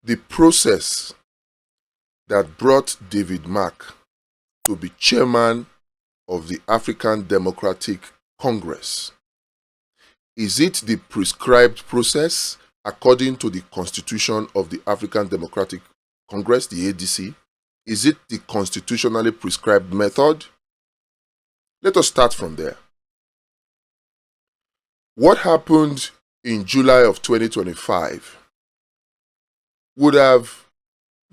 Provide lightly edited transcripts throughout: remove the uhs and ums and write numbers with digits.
The process that brought David Mark to be chairman of the African Democratic Congress, is it the prescribed process according to the Constitution of the African Democratic Congress, the ADC? Is it the constitutionally prescribed method? Let us start from there. What happened in July of 2025 would have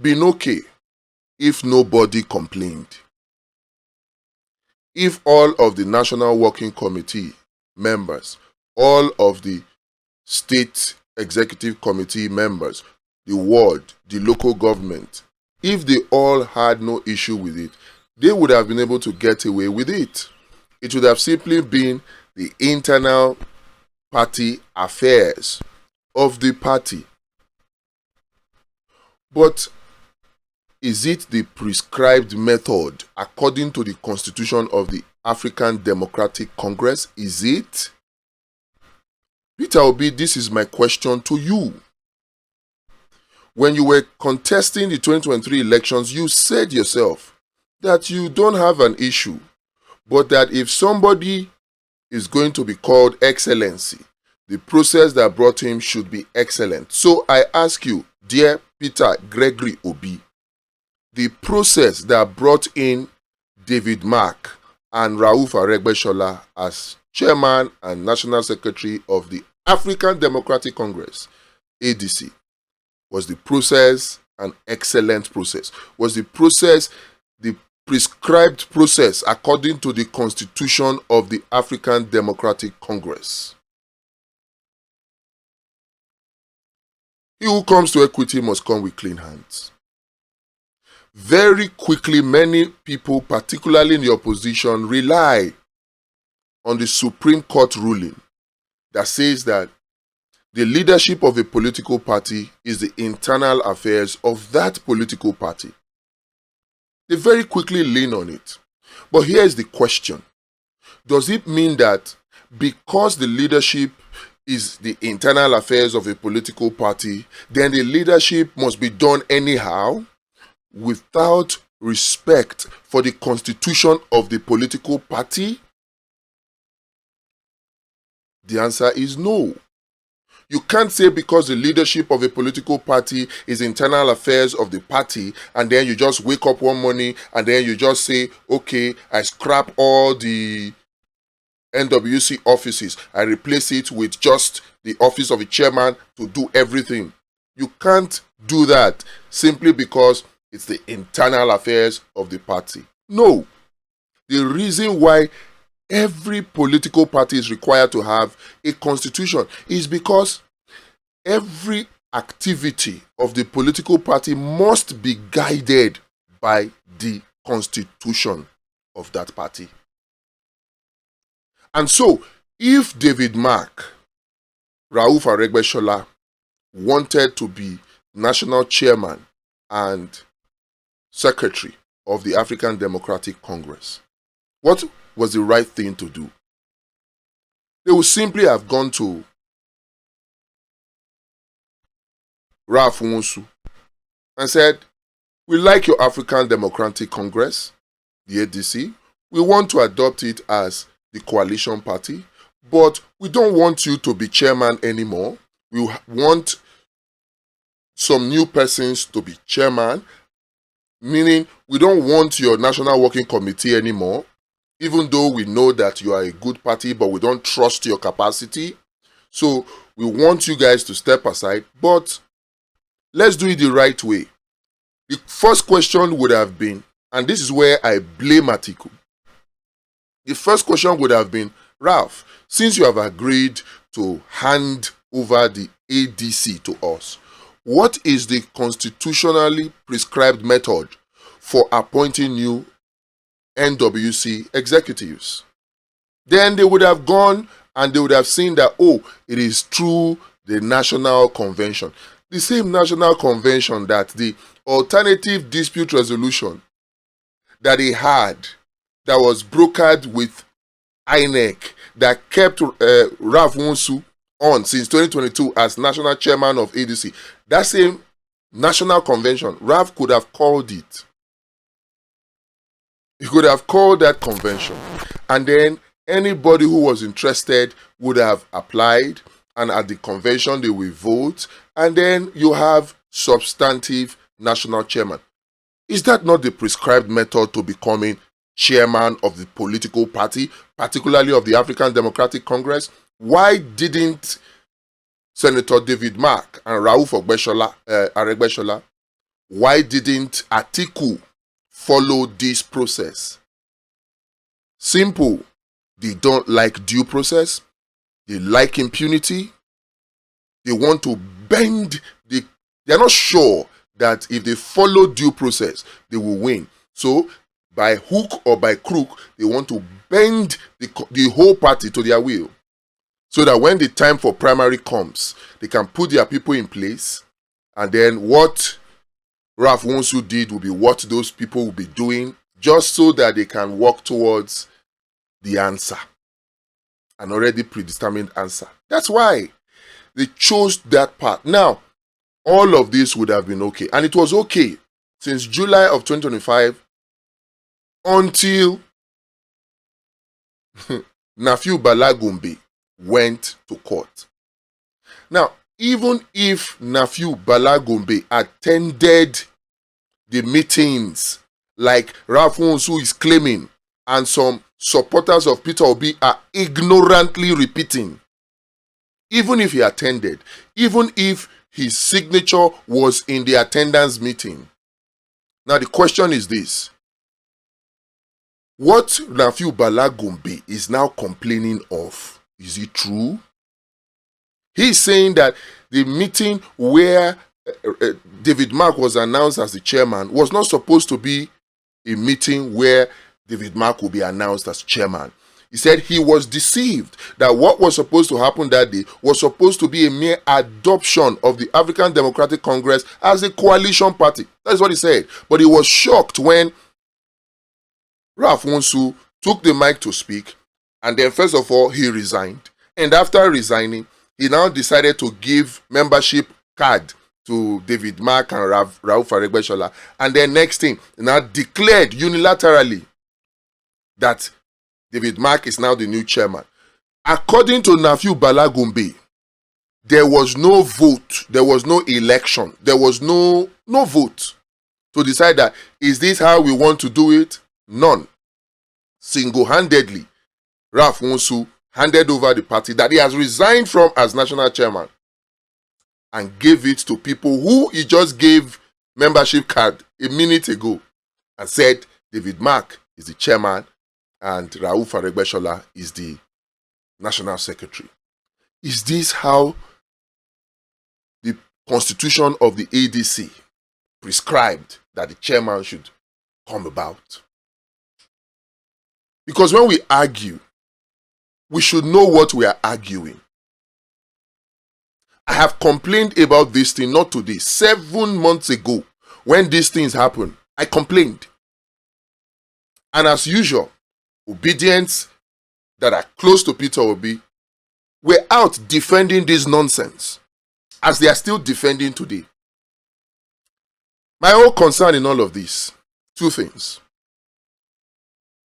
been okay if nobody complained. If all of the National Working Committee members, all of the State Executive Committee members, the ward, the local government, if they all had no issue with it, they would have been able to get away with it. It would have simply been the internal party affairs of the party. But is it the prescribed method according to the Constitution of the African Democratic Congress? Is it? Peter Obi, this is my question to you. When you were contesting the 2023 elections, you said yourself that you don't have an issue, but that if somebody is going to be called excellency, the process that brought him should be excellent. So I ask you, dear Peter Gregory Obi, the process that brought in David Mark and Rauf Aregbesola as chairman and national secretary of the African Democratic Congress, ADC, was the process an excellent process? Was the process the prescribed process according to the Constitution of the African Democratic Congress? He who comes to equity must come with clean hands. Very quickly, many people, particularly in the opposition, rely on the Supreme Court ruling that says that the leadership of a political party is the internal affairs of that political party. They very quickly lean on it. But here is the question. Does it mean that because the leadership is the internal affairs of a political party, then the leadership must be done anyhow, without respect for the constitution of the political party? The answer is no. You can't say because the leadership of a political party is internal affairs of the party, and then you just wake up one morning and then you just say, okay, I scrap all the NWC offices, I replace it with just the office of a chairman to do everything. You can't do that simply because it's the internal affairs of the party. No. The reason why every political party is required to have a constitution is because every activity of the political party must be guided by the constitution of that party. And so, if David Mark, Rauf Aregbesola, wanted to be national chairman and secretary of the African Democratic Congress, what was the right thing to do? They would simply have gone to Ralph Wonsu and said, we like your African Democratic Congress, the ADC. We want to adopt it as the coalition party, but we don't want you to be chairman anymore. We want some new persons to be chairman, meaning we don't want your National Working Committee anymore, even though we know that you are a good party, but we don't trust your capacity. So we want you guys to step aside, but let's do it the right way. The first question would have been, and this is where I blame Atiku. The first question would have been, Ralph, since you have agreed to hand over the ADC to us, what is the constitutionally prescribed method for appointing new NWC executives? Then they would have gone and they would have seen that, oh, it is through the National Convention. The same National Convention that the alternative dispute resolution that he had, that was brokered with INEC, that kept Ralph Wonsu on since 2022 as national chairman of ADC. That same National convention. Ralph could have called it. He could have called that convention. And then anybody who was interested would have applied. And at the convention, they will vote. And then you have substantive national chairman. Is that not the prescribed method to becoming chairman of the political party, particularly of the African Democratic Congress? Why didn't Senator David Mark and Rauf Aregbesola, why didn't Atiku follow this process? Simple. They don't like due process. They like impunity. They want to bend they're not sure that if they follow due process, they will win. So, by hook or by crook, they want to bend the whole party to their will. So that when the time for primary comes, they can put their people in place. And then what Ralph Wonsu did will be what those people will be doing, just so that they can walk towards the answer. An already predetermined answer. That's why they chose that path. Now, all of this would have been okay. And it was okay since July of 2025 until Nafiu Bala Gombe went to court. Now, even if Nafiu Bala Gombe attended the meetings like Ralph Wonsu is claiming, and some supporters of Peter Obi are ignorantly repeating, even if he attended, even if his signature was in the attendance meeting. Now the question is this: what Nafiu Bala Gombe is now complaining of, is it true? He's saying that the meeting where David Mark was announced as the chairman was not supposed to be a meeting where David Mark will be announced as chairman. He said he was deceived that what was supposed to happen that day was supposed to be a mere adoption of the African Democratic Congress as a coalition party. That's what he said. But he was shocked when Ralph Wonsu took the mic to speak, and then first of all, he resigned. And after resigning, he now decided to give membership card to David Mark and Rauf Aregbesola. And then next thing, he now declared unilaterally that David Mark is now the new chairman. According to Nafiu Bala Gombe, there was no vote, there was no election, there was no vote to decide that, is this how we want to do it? None. Single-handedly, Ralph Wonsu handed over the party that he has resigned from as national chairman and gave it to people who he just gave membership card a minute ago and said David Mark is the chairman and Rauf Aregbesola is the national secretary. Is this how the constitution of the ADC prescribed that the chairman should come about? Because when we argue, we should know what we are arguing. I have complained about this thing not today. 7 months ago, when these things happened, I complained. And as usual, obedience that are close to Peter Obi were out defending this nonsense, as they are still defending today. My whole concern in all of this, two things.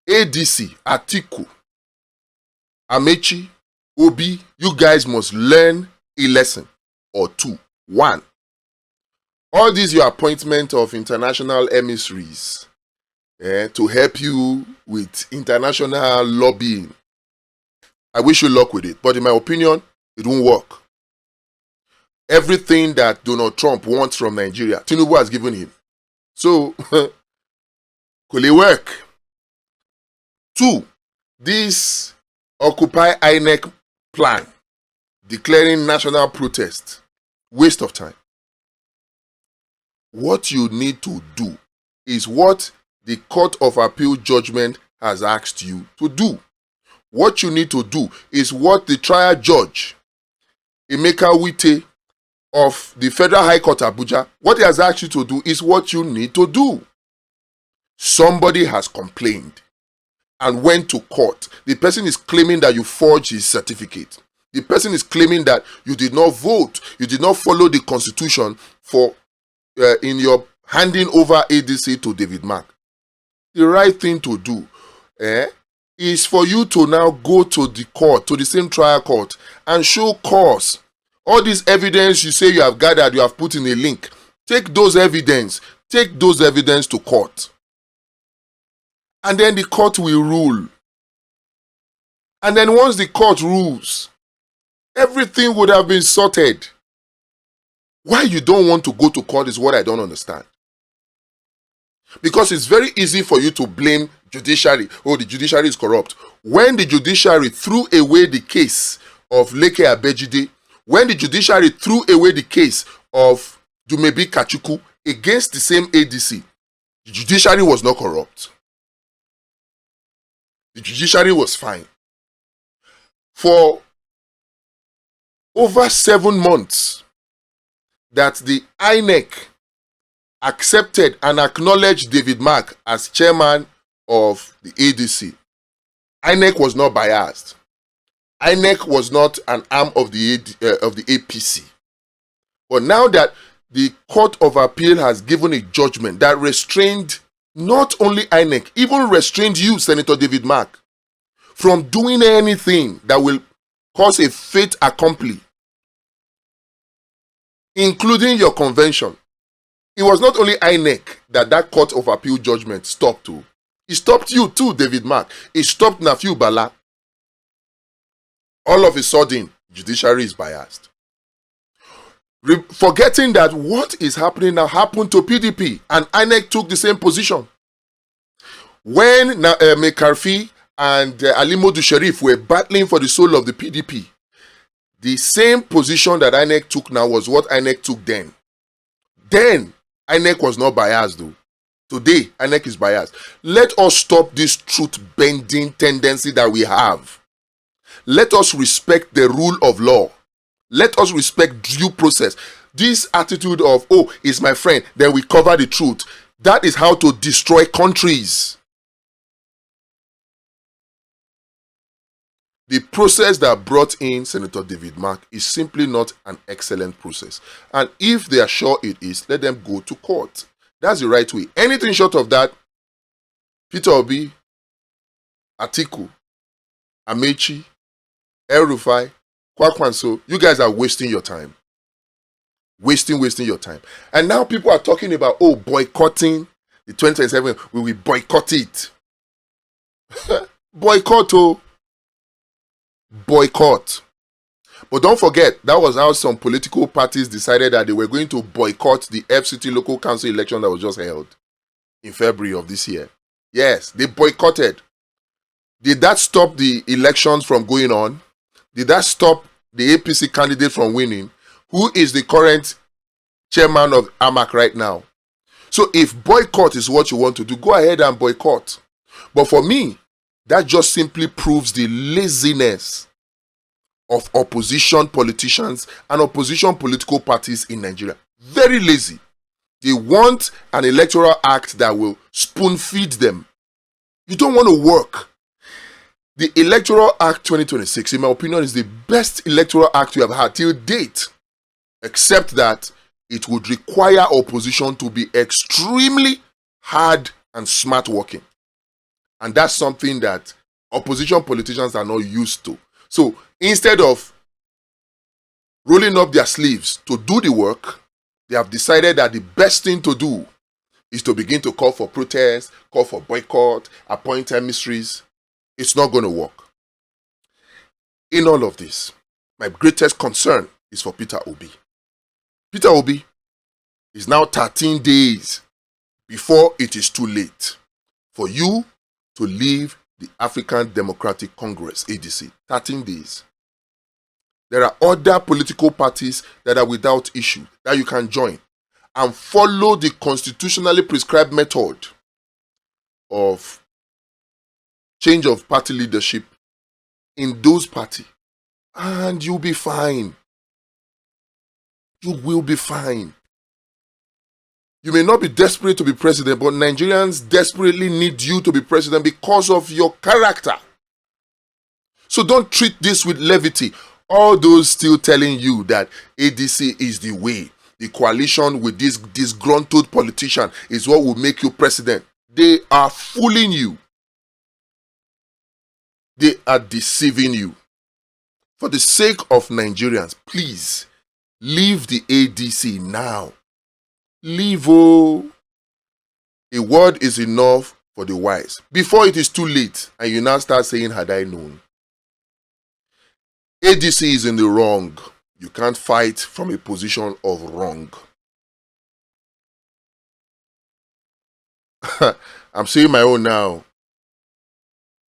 ADC, Atiku, Amechi, Obi, you guys must learn a lesson or two. One, all these your appointment of international emissaries to help you with international lobbying. I wish you luck with it, but in my opinion, it won't work. Everything that Donald Trump wants from Nigeria, Tinubu has given him. So, could it work? Two, this Occupy INEC plan, declaring national protest, waste of time. What you need to do is what the Court of Appeal judgment has asked you to do. What you need to do is what the trial judge, Emeka Wite of the Federal High Court Abuja, what he has asked you to do is what you need to do. Somebody has complained and went to court. The person is claiming that you forged his certificate. The person is claiming that you did not vote, you did not follow the constitution for in your handing over ADC to David Mark, the right thing to do is for you to now go to the court, to the same trial court, and show cause. All this evidence you say you have gathered, you have put in a link. Take those evidence to court. And then the court will rule. And then once the court rules, everything would have been sorted. Why you don't want to go to court is what I don't understand. Because it's very easy for you to blame judiciary. Oh, the judiciary is corrupt. When the judiciary threw away the case of Leke Abejide, when the judiciary threw away the case of Dumebi Kachuku against the same ADC, the judiciary was not corrupt. The judiciary was fine. For over 7 months that the INEC accepted and acknowledged David Mark as chairman of the ADC, INEC was not biased. INEC was not an arm of the APC. But now that the Court of Appeal has given a judgment that restrained not only INEC, even restrained you, Senator David Mark, from doing anything that will cause a fait accompli, including your convention. It was not only INEC that Court of Appeal judgment stopped to. It stopped you too, David Mark. It stopped Nafiu Bala. All of a sudden, judiciary is biased. Forgetting that what is happening now happened to PDP, and INEC took the same position. When McCarthy and Ali Modu Sharif were battling for the soul of the PDP, the same position that INEC took now was what INEC took then. Then, INEC was not biased though. Today, INEC is biased. Let us stop this truth-bending tendency that we have. Let us respect the rule of law. Let us respect due process. This attitude of, oh, it's my friend, then we cover the truth. That is how to destroy countries. The process that brought in Senator David Mark is simply not an excellent process. And if they are sure it is, let them go to court. That's the right way. Anything short of that, Peter Obi, Atiku, Amechi, El Rufai, Kwakwanso, you guys are wasting your time. Wasting your time. And now people are talking about, oh, boycotting the 2027. We will boycott it. Boycott, oh. Boycott. But don't forget, that was how some political parties decided that they were going to boycott the FCT local council election that was just held in February of this year. Yes, they boycotted. Did that stop the elections from going on? Did that stop the APC candidate from winning? Who is the current chairman of AMAC right now? So if boycott is what you want to do, go ahead and boycott. But for me, that just simply proves the laziness of opposition politicians and opposition political parties in Nigeria. Very lazy. They want an electoral act that will spoon feed them. You don't want to work. The Electoral Act 2026, in my opinion, is the best electoral act we have had till date, except that it would require opposition to be extremely hard and smart working. And that's something that opposition politicians are not used to. So instead of rolling up their sleeves to do the work, they have decided that the best thing to do is to begin to call for protests, call for boycott, appoint emissaries. It's not going to work. In all of this, my greatest concern is for Peter Obi. Peter Obi is now 13 days before it is too late for you to leave the African Democratic Congress, ADC. 13 days. There are other political parties that are without issue that you can join and follow the constitutionally prescribed method of change of party leadership in those parties, and you'll be fine. You will be fine. You may not be desperate to be president, but Nigerians desperately need you to be president because of your character. So don't treat this with levity. All those still telling you that ADC is the way, the coalition with this disgruntled politician is what will make you president. They are fooling you. They are deceiving you. For the sake of Nigerians, please, leave the ADC now. Leave, oh. A word is enough for the wise. Before it is too late and you now start saying, had I known. ADC is in the wrong. You can't fight from a position of wrong. I'm saying my own now.